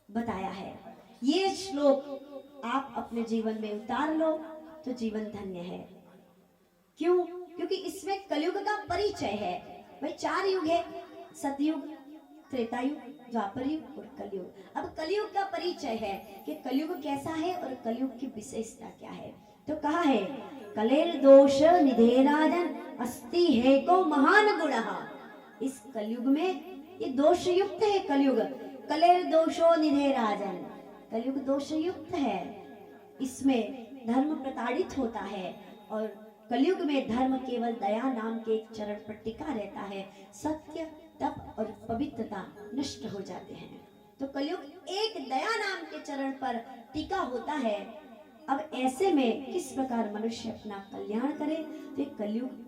बताया है। ये श्लोक आप अपने जीवन में उतार लो तो जीवन धन्य है। क्यों? क्योंकि इसमें कलयुग का परिचय है। भाई 4 युग है, सतयुग, त्रेता युग, द्वापर युग और कलयुग। अब कलयुग का परिचय है कि कलयुग कैसा है और कलयुग की विशेषता क्या है। तो कहा है कलेर दोष निधे राजन अस्ति है को महान गुणः। इस कलयुग में ये दोष युक्त है कलयुग। कलेर दोषो निधे राजन, कलयुग दोष युक्त है। इसमें धर्म प्रताड़ित होता है और कलयुग में धर्म केवल दया नाम के एक चरण पर टिका रहता है। सत्य, तप और पवित्रता नष्ट हो जाते हैं। तो कलयुग एक दया नाम के चरण पर टिका होता है। अब ऐसे में किस प्रकार मनुष्य अपना कल्याण करे, तो कलयुग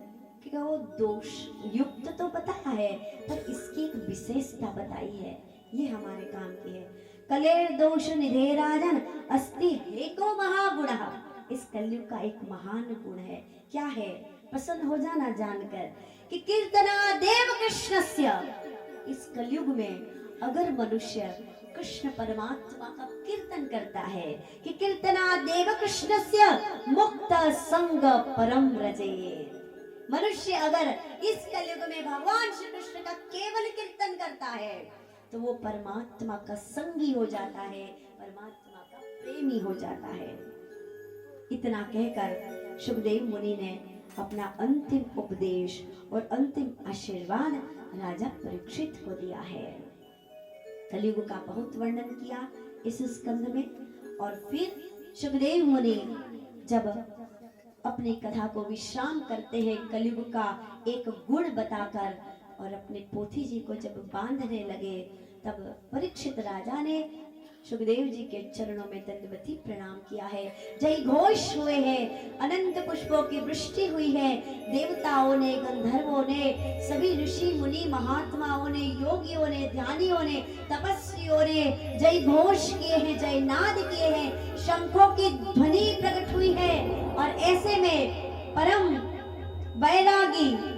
का वो दोष युक्त तो बताया है पर इसकी एक विशेषता बताई है, ये हमारे काम की है। कलेर दोष निधे राजन अस्ति हेको महागुणः। इस कलयुग का एक महान गुण है। क्या है? प्रसन्न हो जाना जानकर कि कीर्तना देव कृष्णस्य। इस कलयुग में अगर मनुष्य कृष्ण परमात्मा का कीर्तन करता है कि कीर्तना देव कृष्णस्य मुक्त संग परम रजे। मनुष्य अगर इस कलयुग में भगवान श्री कृष्ण का केवल कीर्तन करता है तो वो परमात्मा का संगी हो जाता है, परमात्मा का प्रेमी हो जाता है। इतना कहकर सुखदेव मुनि ने अपना अंतिम उपदेश और अंतिम आशीर्वाद राजा परीक्षित को दिया है। कलयुग का बहुत वर्णन किया इस स्कंद में। और फिर सुखदेव मुनि जब अपनी कथा को विश्राम करते हैं कलयुग का एक गुण बताकर और अपने पोथी जी को जब बांधने लगे, तब परीक्षित राजा ने सुखदेव जी के चरणों में दंडवती प्रणाम किया है। जय घोष हुए हैं, अनंत पुष्पों की वृष्टि हुई है। देवताओं ने, गंधर्वों ने, सभी ऋषि मुनि महात्माओं ने, योगियों ने, ध्यानियों ने, तपस्वियों ने जय घोष किए हैं, जय नाद किए हैं, शंखों की ध्वनि प्रकट हुई है। और ऐसे में परम वैरागी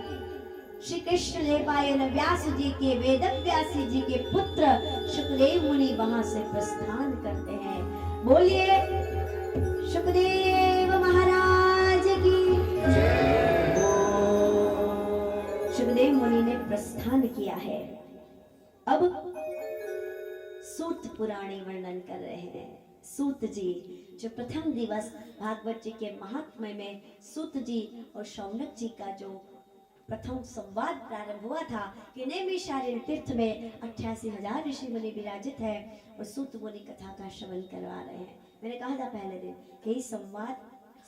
श्री कृष्ण देवपायन व्यास जी के, वेद व्यासी जी के पुत्र सुखदेव मुनि वहां से प्रस्थान करते हैं। बोलिए सुखदेव महाराज की जय। सुखदेव मुनि ने प्रस्थान किया है। अब सूत पुराणी वर्णन कर रहे हैं। सूत जी जो प्रथम दिवस भागवत जी के महात्म्य में सूत जी और शौनक जी का जो प्रथम संवाद प्रारंभ हुआ था कि नैमिषारण्य तीर्थ में 88,000 ऋषि मुनि विराजित है और सूत मुनि कथा का श्रवण करवा रहे हैं। मैंने कहा था पहले दिन कि ये संवाद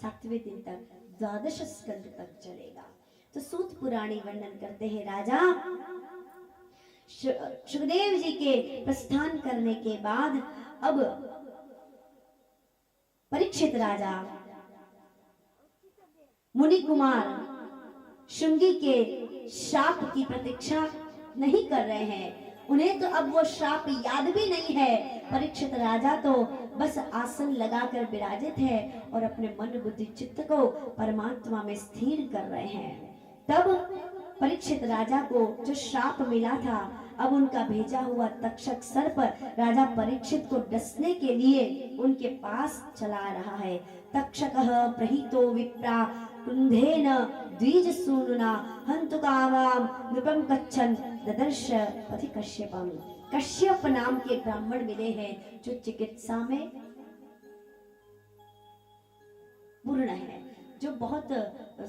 7वें दिन तक 12 स्कंद तक चलेगा। तो सूत पुराणी वर्णन करते हैं राजा सुखदेव जी के प्रस्थान करने के बाद अब परीक्षित राजा मुनि कुमार शुंगी के श्राप की प्रतीक्षा नहीं कर रहे हैं। उन्हें तो अब वो श्राप याद भी नहीं है। परीक्षित राजा तो बस आसन लगाकर विराजित है और अपने मन बुद्धि चित्त को परमात्मा में स्थिर कर रहे हैं। तब परीक्षित राजा को जो श्राप मिला था, अब उनका भेजा हुआ तक्षक सर्प राजा परीक्षित को डसने के लिए उनके पास चला रहा है। तक्षकः प्रहितो विप्रा कुंधेन द्विज सूनुना हंतुकावाम नृपम कच्छन ददर्श पथि कश्यपम। कश्यप नाम के ब्राह्मण मिले हैं जो चिकित्सा में पूर्ण है, जो बहुत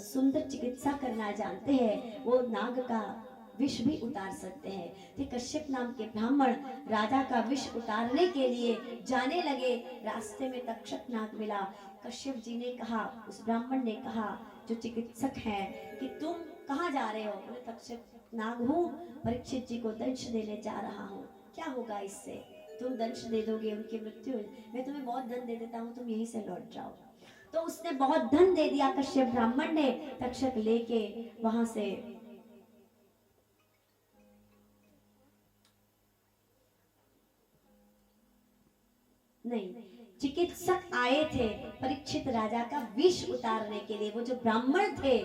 सुंदर चिकित्सा करना जानते हैं। वो नाग का विष भी उतार सकते हैं। तो कश्यप नाम के ब्राह्मण राजा का विष उतारने के लिए जाने लगे। रास्ते में तक्षक नाग मिला। कश्यप जी ने कहा, उस ब्राह्मण ने कहा जो चिकित्सक हैं, कि तुम कहाँ जा रहे हो? बोले तक्षक नाग हूँ, परीक्षित जी को दंश देने जा रहा हूँ। क्या होगा इससे? तुम दंश दे दोगे, उनकी मृत्यु, मैं तुम्हें बहुत धन दे देता हूँ, तुम यहीं से लौट जाओ। तो उसने बहुत धन दे दिया कश्यप ब्राह्मण ने। तक्षक लेके वहां से नहीं, चिकित्सक आए थे परीक्षित राजा का विष उतारने के लिए। वो जो ब्राह्मण थे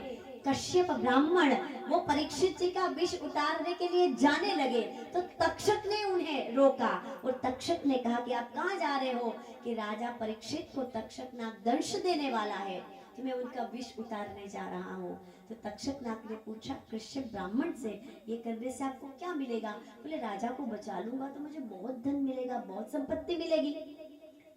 कश्यप ब्राह्मण वो परीक्षित जी का विष उतारने के लिए जाने लगे तो तक्षक ने उन्हें रोका और तक्षक ने कहा कि आप कहाँ जा रहे हो? कि राजा परीक्षित को तक्षक नाग दंश देने वाला है, तो मैं उनका विष उतारने जा रहा हूँ। तो तक्षक नाग ने पूछा कश्यप ब्राह्मण से, ये करने से आपको क्या मिलेगा? बोले राजा को बचा लूंगा तो मुझे बहुत धन मिलेगा, बहुत संपत्ति मिलेगी।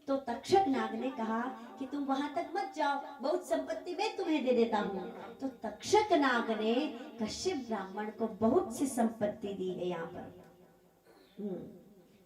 तो तक्षक नाग ने कहा कि तुम वहां तक मत जाओ, बहुत संपत्ति मैं तुम्हें दे देता हूँ। तो तक्षक नाग ने कश्यप ब्राह्मण को बहुत सी संपत्ति दी है यहाँ पर।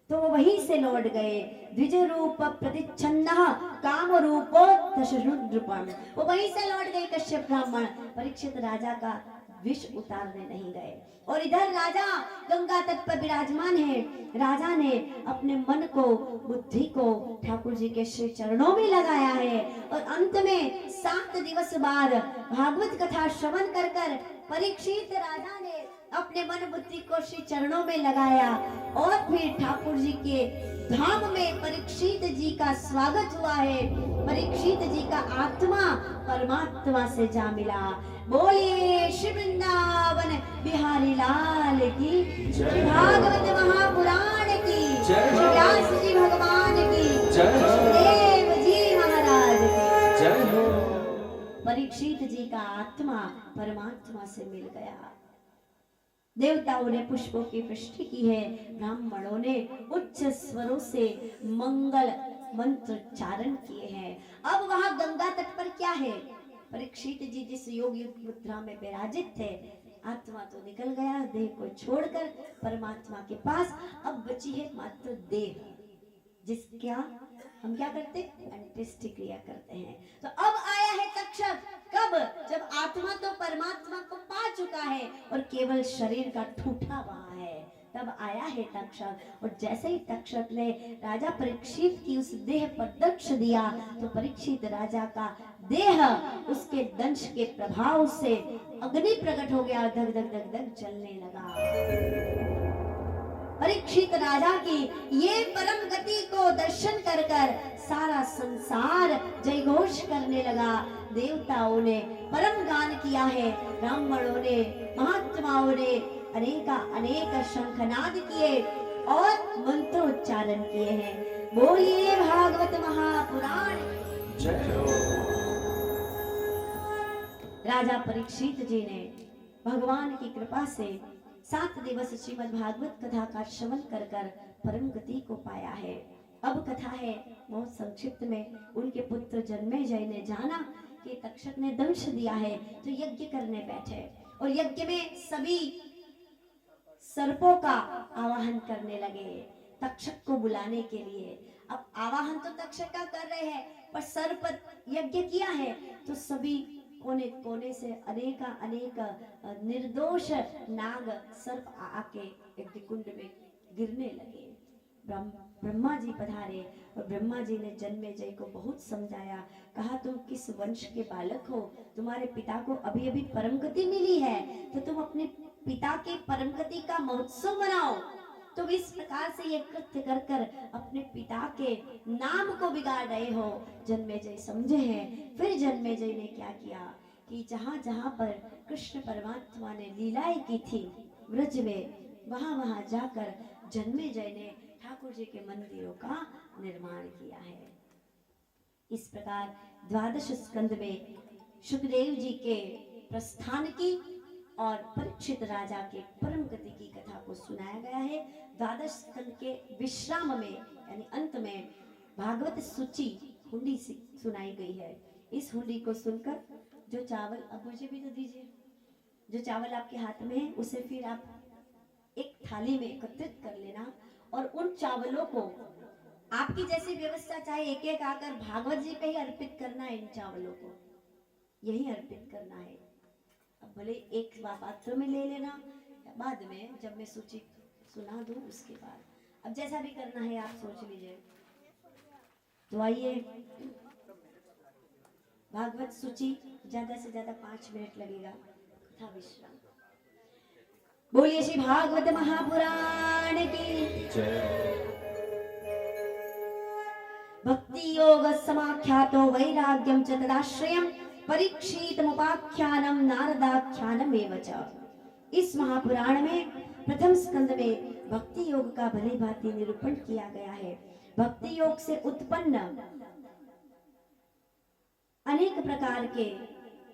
तो वहीं से लौट गए। द्विज रूप प्रतिच्छन्नः काम रूपो दशरुद्रपण, वो वहीं से लौट गए कश्यप ब्राह्मण, परीक्षित राजा का विष उतारने नहीं गए। और इधर राजा गंगा तट पर विराजमान है। राजा ने अपने मन को, बुद्धि को ठाकुर जी के श्री चरणों में लगाया है और अंत में 7 दिवस बाद भागवत कथा श्रवण कर कर परीक्षित राजा ने अपने मन बुद्धि को श्री चरणों में लगाया और फिर ठाकुर जी के धाम में परीक्षित जी का स्वागत हुआ है। परीक्षित जी का आत्मा परमात्मा से जा मिला। बोलिए श्री वृंदावन बिहारी लाल की, श्री भागवत महापुराण की, श्री व्यास जी भगवान की, देव जी महाराज की। परीक्षित जी का आत्मा परमात्मा से मिल गया। देवताओं ने पुष्पों की वृष्टि की है, ब्राह्मणों ने उच्च स्वरों से मंगल मंत्र उच्चारण किए हैं। अब वहां गंगा तट पर क्या है? परीक्षित जी जिस योग मुद्रा में विराजित थे, आत्मा तो निकल गया देह को छोड़कर परमात्मा के पास, अब बची है मात्र देह, जिसका हम क्या करते? अंत्येष्टि क्रिया करते हैं। तो अब आया है तक्षक, कब? जब आत्मा तो परमात्मा को पा चुका है और केवल शरीर का ठूठा वहां है, तब आया है तक्षक। और जैसे ही तक्षक ने राजा परीक्षित की उस देह पर दंश दिया तो परीक्षित राजा का देह उसके दंश के प्रभाव से अग्नि प्रकट हो गया, धक धक धक धक जलने लगा। परीक्षित राजा की ये परम गति को दर्शन कर कर सारा संसार जय घोष करने लगा। देवताओं ने परम गान किया है, ब्राह्मणों ने, महात्माओं ने अनेक शंखनाद किए और मंत्रोच्चारण किए हैं। बोलिए भागवत महापुराण। राजा परीक्षित जी ने भगवान की कृपा से 7 दिवस श्रीमद् भागवत कथा का श्रवण कर कर परम गति को पाया है। अब कथा है बहुत संक्षिप्त में। उनके पुत्र जन्मेजय ने जाना कि तक्षक ने दंश दिया है तो यज्ञ करने बैठे और यज्ञ में सभी सर्पों का आवाहन करने लगे तक्षक को बुलाने के लिए। अब आवाहन तो तक्षक का कर रहे हैं पर सर्प यज्ञ किया है तो सभी कोने कोने से अनेक निर्दोष नाग सर्प आके यज्ञ कुंड में गिरने लगे। ब्रह्मा जी पधारे और ब्रह्मा जी ने जन्मेजय को बहुत समझाया, कहा तुम किस वंश के बालक हो, तुम्हारे पिता को अभी अभी परम गति मिली है तो तुम अपने पिता के परम गति का महोत्सव मनाओ। तुम इस प्रकार से ये कृत्य कर कर अपने पिता के नाम को बिगाड़ रहे हो। जन्मेजय समझे हैं। फिर जन्मेजय ने क्या किया कि जहां जहां पर कृष्ण परमात्मा ने लीलाएं की थी ब्रज में, वहां वहां जाकर जन्मेजय ने ठाकुर जी के मंदिरों का निर्माण किया है। इस प्रकार 12 स्कंद में सुखदेव जी के प्रस्थान की और परीक्षित राजा के परम गति की कथा को सुनाया गया है। 12 स्कंद के विश्राम में यानी अंत में भागवत सूची हुंडी सुनाई गई है। इस हुंडी को सुनकर जो चावल, अब मुझे भी तो दीजिए, जो चावल आपके हाथ में है उसे फिर आप एक थाली में एकत्रित कर लेना और उन चावलों को आपकी जैसी व्यवस्था चाहे एक एक आकर भागवत जी पे ही अर्पित करना है। इन चावलों को यही अर्पित करना है। अब भले एक पात्र में ले लेना या बाद में जब मैं सूची सुना दूं उसके बाद, अब जैसा भी करना है आप सोच लीजिए। तो आइए भागवत सूची ज्यादा से ज्यादा 5 मिनट लगेगा। कथा विश्राम। बोलिए श्री भागवत महापुराण की जय। भक्ति योग समाख्यातो वैराग्यम च तदाश्रयम् परीक्षितमुपाख्यानम नारदाख्यानमेव च। इस महापुराण में प्रथम स्कंद में भक्ति योग का भली भांति निरूपण किया गया है। भक्ति योग से उत्पन्न अनेक प्रकार के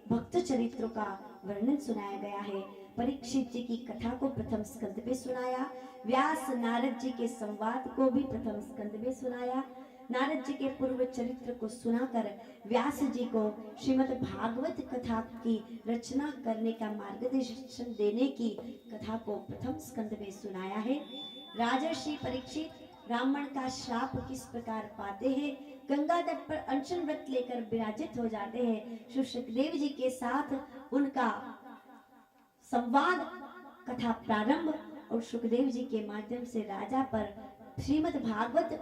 भक्त चरित्रों का वर्णन सुनाया गया है। परीक्षित जी की कथा को प्रथम स्कंद में सुनाया, व्यास नारद जी के संवाद को भी प्रथम स्कंद में सुनाया, नारद जी के पूर्व चरित्र को सुनाकर व्यास जी को श्रीमद् भागवत कथा की रचना करने का मार्गदर्शन देने की कथा को प्रथम स्कंद में सुनाया है। राजर्षि परीक्षित ब्राह्मण का श्राप किस प्रकार पाते हैं, गंगा तट पर अनशन व्रत लेकर विराजित हो जाते हैं, श्री सुखदेव जी के साथ उनका संवाद कथा प्रारंभ और सुखदेव जी के माध्यम से राजा पर श्रीमद् भागवत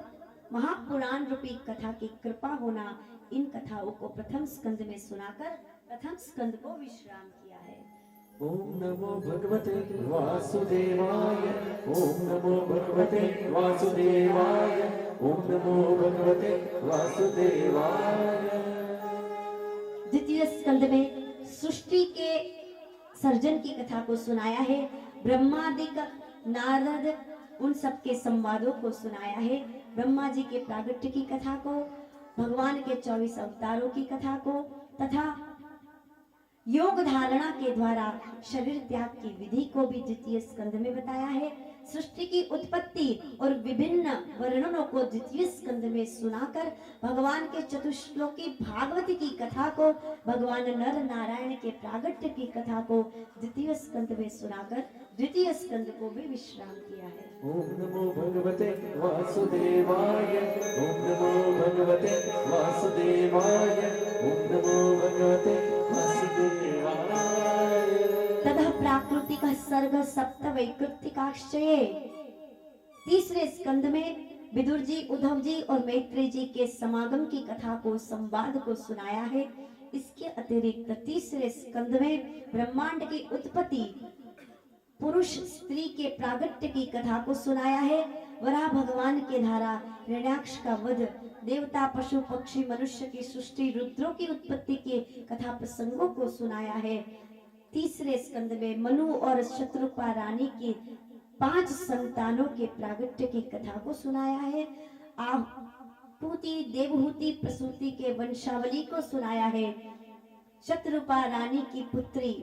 महापुराण रूपी कथा की कृपा होना, इन कथाओं को प्रथम स्कंद में सुनाकर प्रथम स्कंद को विश्राम किया है। ओम नमो भगवते वासुदेवाय, ओम नमो भगवते वासुदेवाय, ओम नमो भगवते वासुदेवाय। द्वितीय स्कंद में सृष्टि के सर्जन की कथा को सुनाया है, ब्रह्मादिक नारद उन सबके संवादों को सुनाया है, ब्रह्मा जी के प्रागट्य की कथा को, भगवान के 24 अवतारों की कथा को तथा योग धारणा के द्वारा शरीर त्याग की विधि को भी द्वितीय स्कंद में बताया है। सृष्टि की उत्पत्ति और विभिन्न वर्णनों को द्वितीय स्कंद में सुनाकर भगवान के चतुश्लोकी भागवत की कथा को, भगवान नर नारायण के प्रागट्य की कथा को द्वितीय स्कंद में सुनाकर द्वितीय स्कंद को भी विश्राम किया है। ओम नमो भगवते वासुदेवाय, ओम नमो भगवते वासुदेवाय, ओम नमो भगवते वासुदेवाय। ततः प्राकृतिक सर्ग सप्त वैकृतिकाश्चये। तीसरे स्कंद में विदुर जी, उद्धव जी और मैत्री जी के समागम की कथा को, संवाद को सुनाया है। इसके अतिरिक्त तीसरे स्कंद में ब्रह्मांड की उत्पत्ति, पुरुष स्त्री के प्रागट्य की कथा को सुनाया है। वराह भगवान के द्वारा हिरण्याक्ष का वध, देवता पशु पक्षी मनुष्य की सृष्टि, रुद्रों की उत्पत्ति के कथा प्रसंगों को सुनाया है। तीसरे स्कंद में मनु और शत्रुपा रानी की 5 संतानों के प्रागट्य की कथा को सुनाया है। आहुति देवहूति प्रसूति के वंशावली को सुनाया है। शत्रुपा रानी की पुत्री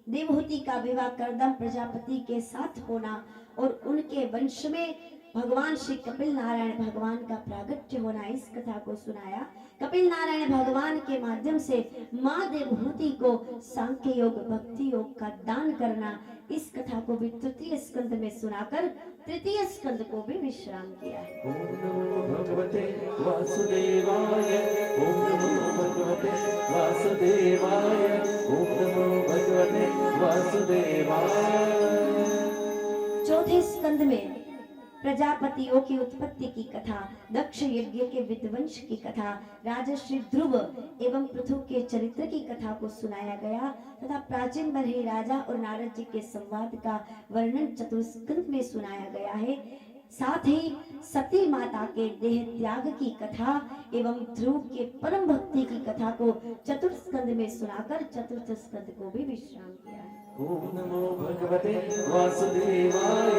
देवहूति का विवाह करदम प्रजापति के साथ होना और उनके वंश में भगवान श्री कपिल नारायण भगवान का प्रागट्य होना, इस कथा को सुनाया। कपिल नारायण भगवान के माध्यम से माँ देवहूति को सांख्य योग भक्ति योग का दान करना, इस कथा को भी तृतीय स्कंद में सुनाकर तृतीय स्कंद को भी विश्राम किया है। ओम नमो भगवते वासुदेवाय, ओम नमो भगवते वासुदेवाय, ओम नमो भगवते वासुदेवाय। चौथे स्कंद में प्रजापतियों की उत्पत्ति की कथा, दक्ष यज्ञ के विध्वंस की कथा, राजश्री ध्रुव एवं पृथु के चरित्र की कथा को सुनाया गया तथा प्राचीन बरहे राजा और नारद जी के संवाद का वर्णन चतुस्कंद में सुनाया गया है। साथ ही सती माता के देह त्याग की कथा एवं ध्रुव के परम भक्ति की कथा को चतुर्स्कंद में सुनाकर चतुर्थ स्कंद को भी विश्राम किया है। ओम नमो भगवते वासुदेवाय,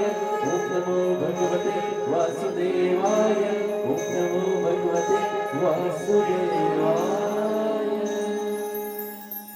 ओम नमो भगवते वासुदेवाय, ओम नमो भगवते वासुदेवाय।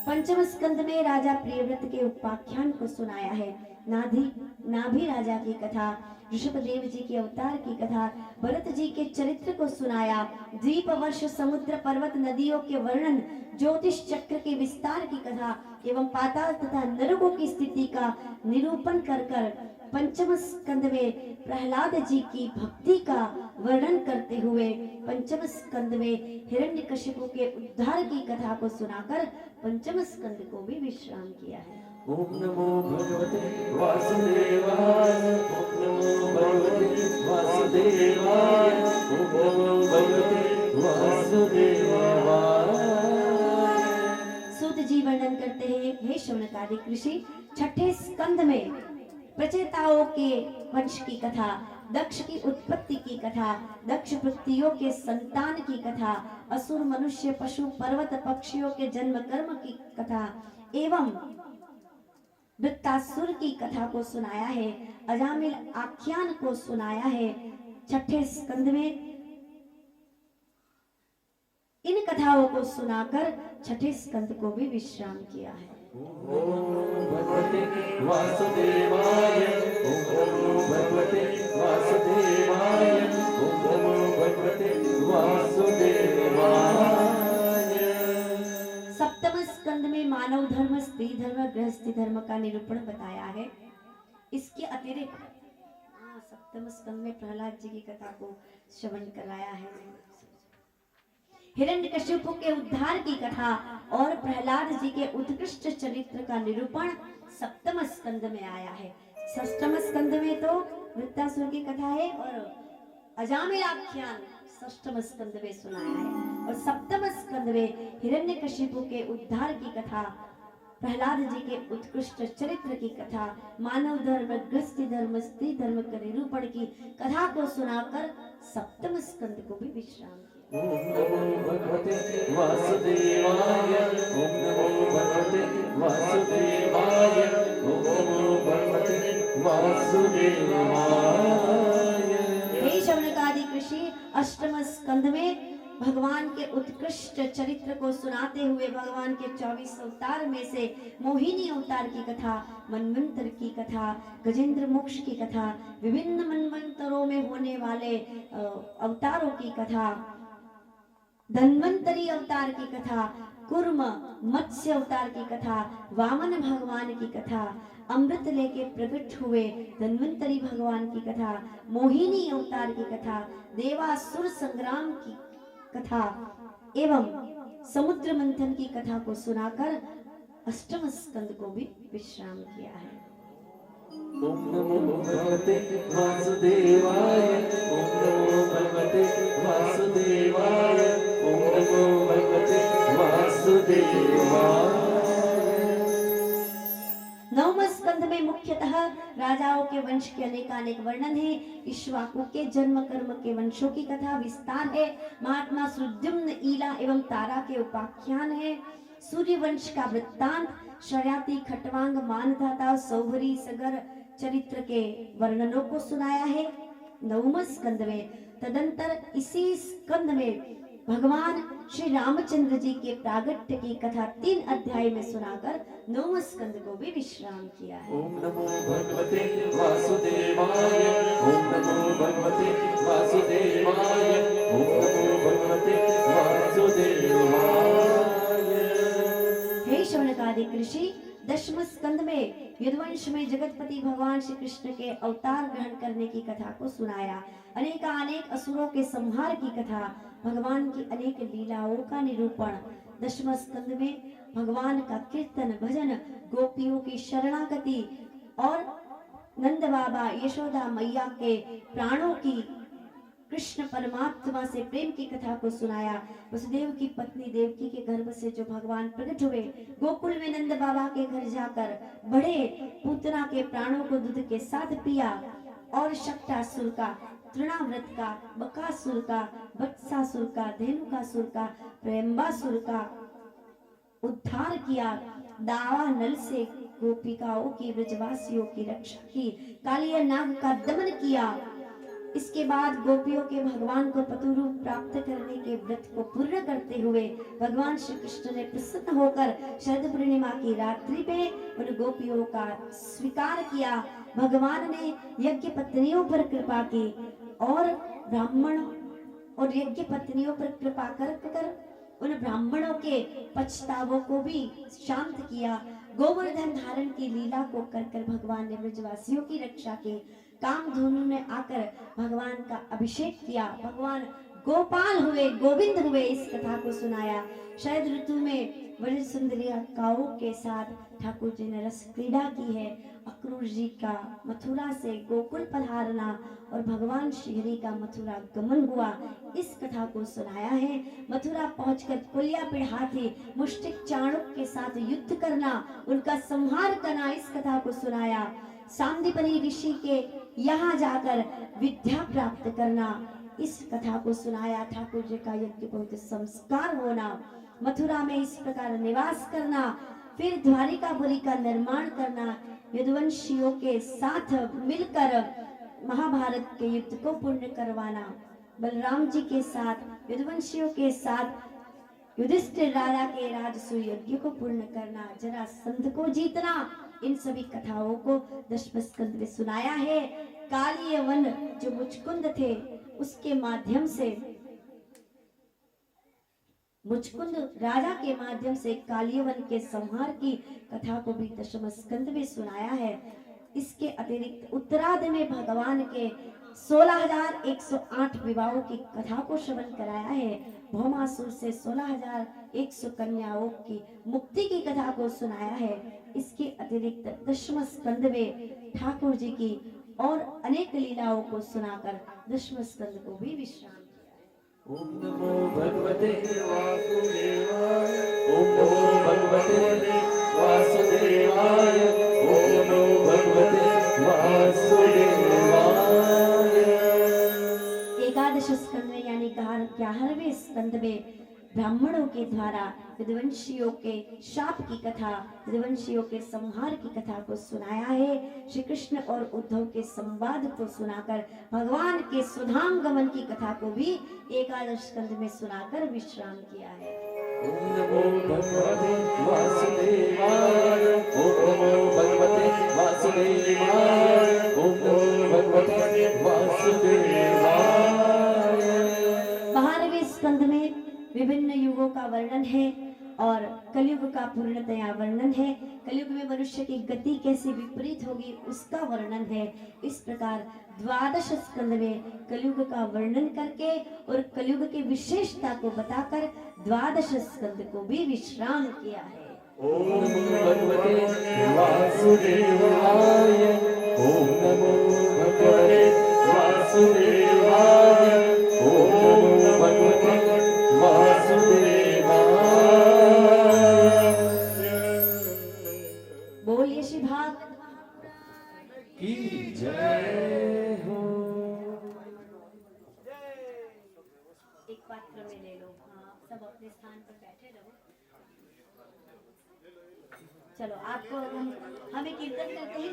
पंचम स्कंद में राजा प्रियव्रत के उपाख्यान को सुनाया है। नाभि राजा की कथा, ऋषभदेव जी के अवतार की कथा, भरत जी के चरित्र को सुनाया। द्वीप वर्ष समुद्र पर्वत नदियों के वर्णन, ज्योतिष चक्र के विस्तार की कथा एवं पाताल तथा नरकों की स्थिति का निरूपण कर पंचम स्कंद में प्रहलाद जी की भक्ति का वर्णन करते हुए पंचम स्कंद में हिरण्यकशिपु के उद्धार की कथा को सुनाकर पंचम स्कंद को भी विश्राम किया है। ओम नमो भगवते वासुदेवाय, ओम नमो भगवते वासुदेवाय, ओम नमो भगवते वासुदेवाय। सूत जी वर्णन करते हैं, हे शौनकादिक ऋषि, छठे स्कंद में प्रचेताओं के वंश की कथा, दक्ष की उत्पत्ति की कथा, दक्ष पृथ्वियों के संतान की कथा, असुर मनुष्य पशु पर्वत पक्षियों के जन्म कर्म की कथा एवं वृत्तासुर की कथा को सुनाया है। अजामिल आख्यान को सुनाया है। छठे स्कंद में इन कथाओं को सुनाकर छठे स्कंद को भी विश्राम किया है। ओम भगवते वासुदेवाय, ओम नमो भगवते वासुदेवाय, ओम नमो भगवते वासुदेवाय। सप्तम स्कंद में मानव धर्म, स्त्री धर्म, गृहस्थी धर्म का निरूपण बताया है। इसके अतिरिक्त सप्तम स्कंद में प्रहलाद जी की कथा को श्रवण कराया है। हिरण्यकशिपु के उद्धार की कथा और प्रहलाद जी के उत्कृष्ट चरित्र का निरूपण सप्तम स्कंद में आया है। षष्ठम स्कंद में तो वृत्तासुर की कथा है और अजामिल आख्यान षष्ठम स्कंद में सुनाया है और सप्तम स्कंद में हिरण्यकशिपु के उद्धार की कथा, प्रहलाद जी के उत्कृष्ट चरित्र की कथा, मानव धर्म, गृहस्थी धर्म, स्त्री धर्म के निरूपण की कथा को सुनाकर सप्तम स्कंद को भी विश्राम किया। ओम नमो भगवते वासुदेवाय, ओम नमो भगवते वासुदेवाय, ओम नमो भगवते वासुदेवाय। हे शौनकादि ऋषि अष्टम स्कंद में भगवान के उत्कृष्ट चरित्र को सुनाते हुए भगवान के 24 अवतार में से मोहिनी अवतार की कथा, मनवंतर की कथा, गजेंद्र मोक्ष की कथा, विभिन्न मनवंतरों में होने वाले अवतारों की कथा, धन्वंतरी अवतार की कथा, कुर्म मत्स्य अवतार की कथा, वामन भगवान की कथा, अमृत लेके प्रकट हुए धन्वंतरी भगवान की कथा, मोहिनी अवतार की कथा, देवासुर संग्राम की कथा एवं समुद्र मंथन की कथा को सुनाकर अष्टम स्कंद को भी विश्राम किया है। ओम नमो भगवते वासुदेवाय, ओम नमो भगवते वासुदेवाय, ओम नमो भगवते वासुदेवाय। नवम स्कंद में मुख्यतः राजाओं के वंश के अनेकानेक वर्णन है। इक्ष्वाकु के जन्म कर्म के वंशों की कथा विस्तार है। महात्मा सुद्युम्न, ईला एवं तारा के उपाख्यान है। सूर्य वंश का वृत्तांत, शर्याती, खटवांग, मानधाता, सौभरी, सगर चरित्र के वर्णनों को सुनाया है नवम स्कंद में। तदंतर इसी स्कंद में भगवान श्री रामचंद्र जी के प्रागट्य की कथा 3 अध्याय में सुनाकर नवम स्कंद को भी विश्राम किया है। ओम नमो भगवते वासुदेवाय, ओम नमो भगवते वासुदेवाय, ओम नमो भगवते वासुदेवाय। हे शौनकादि ऋषि दशम स्कंद में यदुवंश में जगतपति भगवान श्री कृष्ण के अवतार ग्रहण करने की कथा को सुनाया। अनेक असुरों के संहार की कथा, भगवान की अनेक लीलाओं का निरूपण। दशम स्कंद में भगवान का कीर्तन, भजन, गोपियों की शरणागति और नंद बाबा यशोदा मैया के प्राणों की, कृष्ण परमात्मा से प्रेम की कथा को सुनाया। वसुदेव की पत्नी देवकी के गर्भ से जो भगवान प्रकट हुए, गोकुल में नंद बाबा के घर जाकर बड़े पूतना के प्राणों को दूध के साथ पिया और शक्टासुर का, तृणाव्रत का, बकासुर का, वत्सासुर का, धेनुकासुर का, प्रेम्बासुर का उद्धार किया। दावा नल से गोपिकाओं की, ब्रजवासियों की रक्षा की। कालिया नाग का दमन किया। इसके बाद गोपियों के भगवान को पतु रूप प्राप्त करने के व्रत को पूर्ण करते हुए भगवान श्री कृष्ण ने प्रसन्न होकर शरद पूर्णिमा की रात्रि पे उन गोपियों का स्वीकार किया। भगवान ने यज्ञ पत्नियों पर कृपा की और ब्राह्मण और यज्ञ पत्नियों पर कृपा कर उन ब्राह्मणों के पछतावों को भी शांत किया। गोवर्धन धारण की लीला को कर भगवान ने ब्रजवासियों की रक्षा की। कामधेनु ने आकर भगवान का अभिषेक किया। भगवान गोपाल हुए, गोविंद हुए। इस कथा को सुनाया। शरद ऋतु में ब्रज सुंदरियाओं के साथ ठाकुर जी ने रस क्रीड़ा की है। अक्रूर जी का मथुरा से गोकुल पधारना और भगवान श्री हरि का मथुरा गमन हुआ, इस कथा को सुनाया है। मथुरा पहुंचकर पुलिया पिढ़ाती मुष्टिक चाणक्य के साथ युद्ध करना, उनका संहार करना, इस कथा को सुनाया। सांदीपनी ऋषि के यहाँ जाकर विद्या प्राप्त करना, इस कथा को सुनाया। ठाकुर जी का यज्ञोपवीत संस्कार होना, मथुरा में इस प्रकार निवास करना, फिर द्वारिकापुरी का निर्माण करना, यदुवंशियों के साथ मिलकर महाभारत के युद्ध को पूर्ण करवाना, बलराम जी के साथ यदुवंशियों के साथ युधिष्ठिर राजा के राजसूय यज्ञ को पूर्ण करना, जरासंध को जीतना, इन सभी कथाओं को दशम स्कंद में सुनाया है। कालीय वन जो मुचकुंद थे उसके माध्यम से, मुचकुंद राजा के माध्यम से कालीयवन के संहार की कथा को भी दशम स्कंद में सुनाया है। इसके अतिरिक्त उत्तरार्ध में भगवान के 16,108 विवाहों की कथा को श्रवण कराया है। भौमासुर से 16,100 कन्याओं की मुक्ति की कथा को सुनाया है। इसके अतिरिक्त दशम स्कंद में ठाकुर जी की और अनेक लीलाओं को सुनाकर दशम स्कंद को भी विश्राम किया है। ओम नमो भगवते वासुदेवाय। ओम नमो भगवते वासुदेवाय। ओम नमो भगवते वासुदेवाय। एकादश स्कंद में यानी 11वें स्कंद में ब्राह्मणों के द्वारा यदुवंशियों के शाप की कथा, यदुवंशियों के संहार की कथा को सुनाया है। श्री कृष्ण और उद्धव के संवाद को सुनाकर भगवान के सुधांगमन की कथा को भी एकादश स्कंद में सुनाकर विश्राम किया है। ओम नमो भगवते वासुदेवाय। ओम नमो भगवते वासुदेवाय। ओम नमो भगवते वासुदेवाय। 12वें स्कंद में विभिन्न युगों का वर्णन है और कलयुग का पूर्णतया वर्णन है। कलयुग में मनुष्य की गति कैसे विपरीत होगी उसका वर्णन है। इस प्रकार द्वादश स्कंद में कलयुग का वर्णन करके और कलयुग की विशेषता को बताकर द्वादश स्कंद को भी विश्राम किया है। ओम नमो भगवते वासुदेवाय। ओम नमो भगवते वासुदेवाय। ओम नमो भगवते वासुदेवाय। बोलिए श्री भाग की जय हो। एक पात्र में ले लो। हाँ, सब अपने स्थान पर बैठे रहो। चलो आपको हमें कीर्तन करते ही